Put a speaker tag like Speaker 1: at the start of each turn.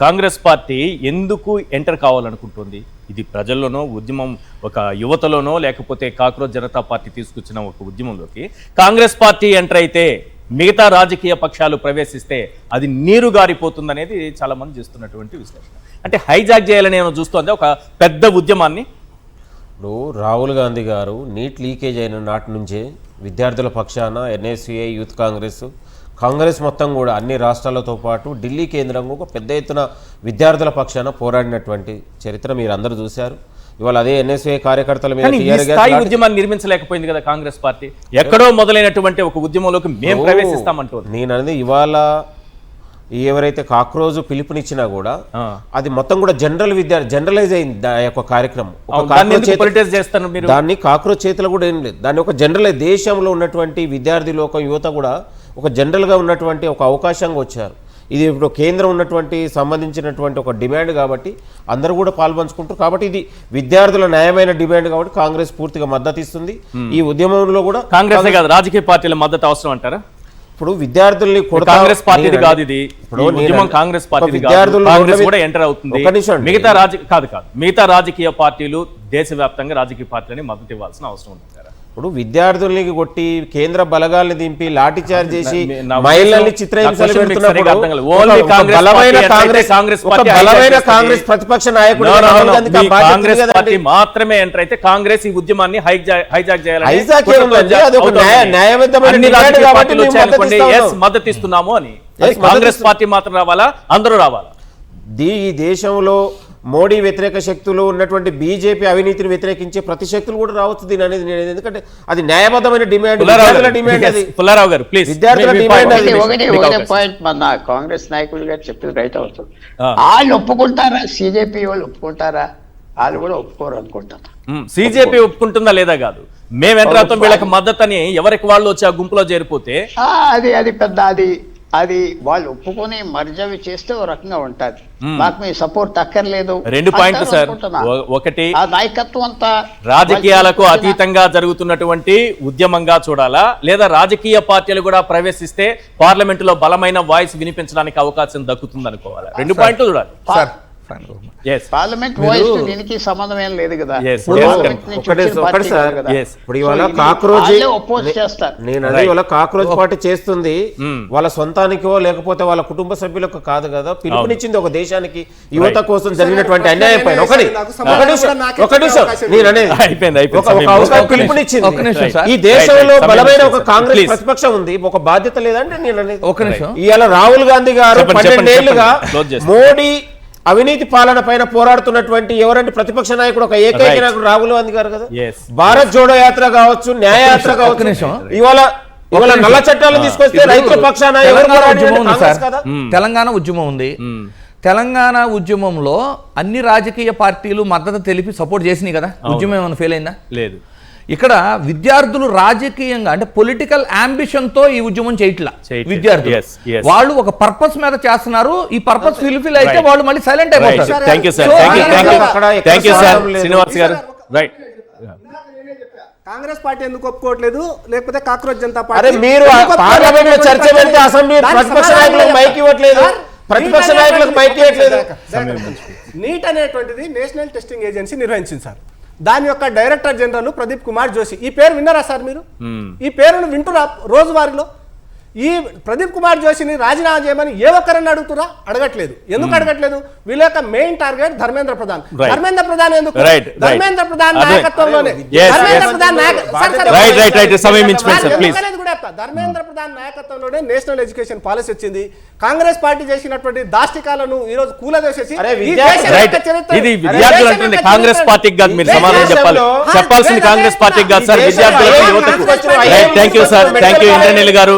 Speaker 1: Congress party ఎందుకు enter కావాలనుకుంటుంది? ఇది ప్రజల్లోనో ఉద్యమం, ఒక యువతలోనో, లేకపోతే కాక్రోచ్ జనతా పార్టీ తీసుకొచ్చిన ఒక ఉద్యమంలోకి కాంగ్రెస్ పార్టీ ఎంటర్ అయితే మిగతా రాజకీయ పక్షాలు ప్రవేశిస్తే అది నీరు గారిపోతుందనేది చాలా మంది చేస్తున్నటువంటి విశ్లేషణ. అంటే హైజాక్ చేయాలని ఏమో చూస్తోంది ఒక పెద్ద ఉద్యమాన్ని.
Speaker 2: ఇప్పుడు రాహుల్ గాంధీ గారు నీట్ లీకేజ్ అయిన నాటి నుంచే విద్యార్థుల పక్షాన ఎన్ఎస్యుఐ, యూత్ కాంగ్రెస్ మొత్తం కూడా అన్ని రాష్ట్రాలతో పాటు ఢిల్లీ కేంద్రంగా ఒక పెద్ద ఎత్తున విద్యార్థుల పక్షాన పోరాడినటువంటి చరిత్ర మీరు అందరూ చూశారు. ఇవాళ అదే ఎన్ఎస్యుఐ కార్యకర్తల మీద
Speaker 1: ఉద్యమాన్ని నిర్మించలేకపోయింది కదా కాంగ్రెస్ పార్టీ. ఎక్కడో మొదలైనటువంటి ఒక ఉద్యమంలోకి మేము ప్రవేశిస్తామంటారు.
Speaker 2: నేను అనేది ఇవాళ ఎవరైతే కాక్రోజ్ పిలుపునిచ్చినా కూడా అది మొత్తం కూడా జనరలైజ్ అయింది ఒక కార్యక్రమం. దాన్ని కాక్రోజ్ చేతులు కూడా ఏం లేదు. దాన్ని ఒక జనరలైజ్ దేశంలో ఉన్నటువంటి విద్యార్థి లోకం, యువత కూడా ఒక జనరల్గా ఉన్నటువంటి ఒక అవకాశంగా వచ్చారు. ఇది ఇప్పుడు కేంద్రం ఉన్నటువంటి సంబంధించినటువంటి ఒక డిమాండ్ కాబట్టి అందరూ కూడా పాల్పంచుకుంటారు. కాబట్టి ఇది విద్యార్థుల న్యాయమైన డిమాండ్ కాబట్టి కాంగ్రెస్ పూర్తిగా మద్దతు ఇస్తుంది. ఈ ఉద్యమంలో కూడా
Speaker 1: కాంగ్రెస్ కాదు, రాజకీయ పార్టీల మద్దతు అవసరం అంటారా?
Speaker 2: ఇప్పుడు విద్యార్థుల్ని
Speaker 1: కాంగ్రెస్ పార్టీది కాదు, ఇది కాంగ్రెస్ పార్టీ విద్యార్థులు కూడా ఎంటర్ అవుతుంది. మిగతా రాజకీయ పార్టీలు దేశవ్యాప్తంగా రాజకీయ పార్టీలని మద్దతు ఇవ్వాల్సిన అవసరం ఉంది.
Speaker 2: ఇప్పుడు విద్యార్థుల్ని కొట్టి కేంద్ర బలగాల్ని దింపి లాఠీ చార్జ్ చేసి మహిళల్ని చిత్రహింసలు పెడుతున్నప్పుడు బలమైన కాంగ్రెస్ ప్రతిపక్ష నాయకుడు
Speaker 1: మాత్రమే ఎంటర్ అయితే కాంగ్రెస్ ఈ ఉద్యమాన్ని హైజాక్ చేయాలి, మద్దతు ఇస్తున్నాము అని. కాంగ్రెస్ పార్టీ మాత్రం రావాలా, అందరూ రావాలా?
Speaker 2: ఈ దేశంలో మోడీ వ్యతిరేక శక్తులు ఉన్నటువంటి బీజేపీ అవినీతిని వ్యతిరేకించే ప్రతి శక్తులు కూడా రావచ్చు దీని అనేది. నేను ఎందుకంటే అది న్యాయబద్ధమైన డిమాండ్, విద్యార్థుల డిమాండ్. అది
Speaker 1: పుల్లారావు గారు ప్లీజ్.
Speaker 2: విద్యార్థుల డిమాండ్.
Speaker 3: ఒకటే పాయింట్ మన కాంగ్రెస్ నాయకులు గారు చెప్పింది రైట్ అవుతుంది. వాళ్ళు ఒప్పుకుంటారా? సిజేపీ వాళ్ళు ఒప్పుకుంటారా? వాళ్ళు కూడా ఒప్పుకోరు అనుకుంటారు.
Speaker 1: సిజేపీ ఒప్పుకుంటుందా లేదా కాదు, మేము ఎంటర్ అవుతాం వీళ్ళకి మద్దతు అని ఎవరికి వాళ్ళు వచ్చి ఆ గుంపులో చేరిపోతే
Speaker 3: అది పెద్ద అది వాళ్ళు ఒప్పుకొని మర్జవి చేస్తే ఓ రకంగా ఉంటది. మాకు మీ సపోర్ట్ అక్కర్లేదు.
Speaker 1: రెండు పాయింట్లు సార్. ఒకటి,
Speaker 3: ఆ నాయకత్వం అంతా
Speaker 1: రాజకీయాలకు అతీతంగా జరుగుతున్నటువంటి ఉద్యమంగా చూడాలా, లేదా రాజకీయ పార్టీలు కూడా ప్రవేశిస్తే పార్లమెంటులో బలమైన వాయిస్ వినిపించడానికి అవకాశం దక్కుతుంది అనుకోవాలా? రెండు పాయింట్లు చూడాలి.
Speaker 3: పార్లమెంట్ వాయిస్ దీనికి సంబంధం ఏం లేదు కదా.
Speaker 2: ఇప్పుడు ఇవాళ కాక్రోచ్ పార్టీ చేస్తుంది వాళ్ళ సొంతానికో లేకపోతే వాళ్ళ కుటుంబ సభ్యులకు కాదు కదా. పిలుపునిచ్చింది ఒక దేశానికి, యువత కోసం జరిగినటువంటి అన్యాయం పైన. పిలుపునిచ్చింది. ఈ దేశంలో బలమైన ఒక కాంగ్రెస్ ప్రతిపక్షం ఉంది, ఒక బాధ్యత లేదంటే నేను అనేది. ఇవాళ రాహుల్ గాంధీ గారు 12 ఏళ్లుగా మోడీ అవినీతి పాలన పైన పోరాడుతున్నటువంటి ఎవరంటే ప్రతిపక్ష నాయకుడు, ఒక ఏకైక నాయకుడు రాహుల్ గాంధీ గారు కదా. భారత్ జోడో యాత్ర కావచ్చు, న్యాయ యాత్ర కావచ్చు, ఇవాళ నల్ల చట్టాలు తీసుకొస్తే రైతుల పక్షాన
Speaker 4: తెలంగాణ ఉద్యమం ఉంది. తెలంగాణ ఉద్యమంలో అన్ని రాజకీయ పార్టీలు మద్దతు తెలిపి సపోర్ట్ చేసినాయి కదా. ఉద్యమం ఏమైనా ఫెయిల్ అయిందా?
Speaker 1: లేదు.
Speaker 4: ఇక్కడ విద్యార్థులు రాజకీయంగా అంటే పొలిటికల్ అంబిషన్ తో ఈ ఉద్యమం చేయట్లా. విద్యార్థులు వాళ్ళు ఒక పర్పస్ మీద చేస్తున్నారు. ఈ పర్పస్ ఫుల్ఫిల్ అయితే వాళ్ళు మళ్ళీ సైలెంట్ అయిపోతారు.
Speaker 5: కాంగ్రెస్ పార్టీ ఎందుకు ఒప్పుకోవట్లేదు, లేకపోతే కాక్రోచ్ జనతా పార్టీ
Speaker 2: మీరు పార్లమెంట్ చర్చ పెడితే అసెంబ్లీ ప్రతిపక్ష నాయకులకు మైక్ ఇవ్వట్లేదు, ప్రతిపక్ష నాయకులకు మైక్ ఇవ్వట్లేదు.
Speaker 5: నీట్ అనేటువంటిది నేషనల్ టెస్టింగ్ ఏజెన్సీ నిర్వహించింది సార్. దాని యొక్క డైరెక్టర్ జనరల్ ప్రదీప్ కుమార్ జోషి. ఈ పేరు విన్నారా సార్ మీరు? ఈ పేరును వింటురా రోజువారీలో? ఈ ప్రదీప్ కుమార్ జోషిని రాజీనామా చేయమని ఏ ఒక్కరన్నా అడుగుతురా? అడగట్లేదు. ఎందుకు అడగట్లేదు? వీళ్ళ యొక్క మెయిన్ టార్గెట్ ధర్మేంద్ర ప్రధాన్. ధర్మేంద్ర ప్రధాన్ ఎందుకు? ధర్మేంద్ర ప్రధాన్ నాయకత్వంలోనే ధర్మేంద్ర ప్రధాన్ నాయకత్వంలోనే నేషనల్ ఎడ్యుకేషన్ పాలసీ వచ్చింది. కాంగ్రెస్ పార్టీ చేసినటువంటి దాష్టికాలను ఈ రోజు కూలదోసేసి
Speaker 1: కాంగ్రెస్ పార్టీకి కాదు, మీరు సమాధానం చెప్పాల్సింది కాంగ్రెస్ పార్టీకి కాదు సార్, విద్యార్థులకు, యువతకు. Thank you sir, thank you Indraneel గారు.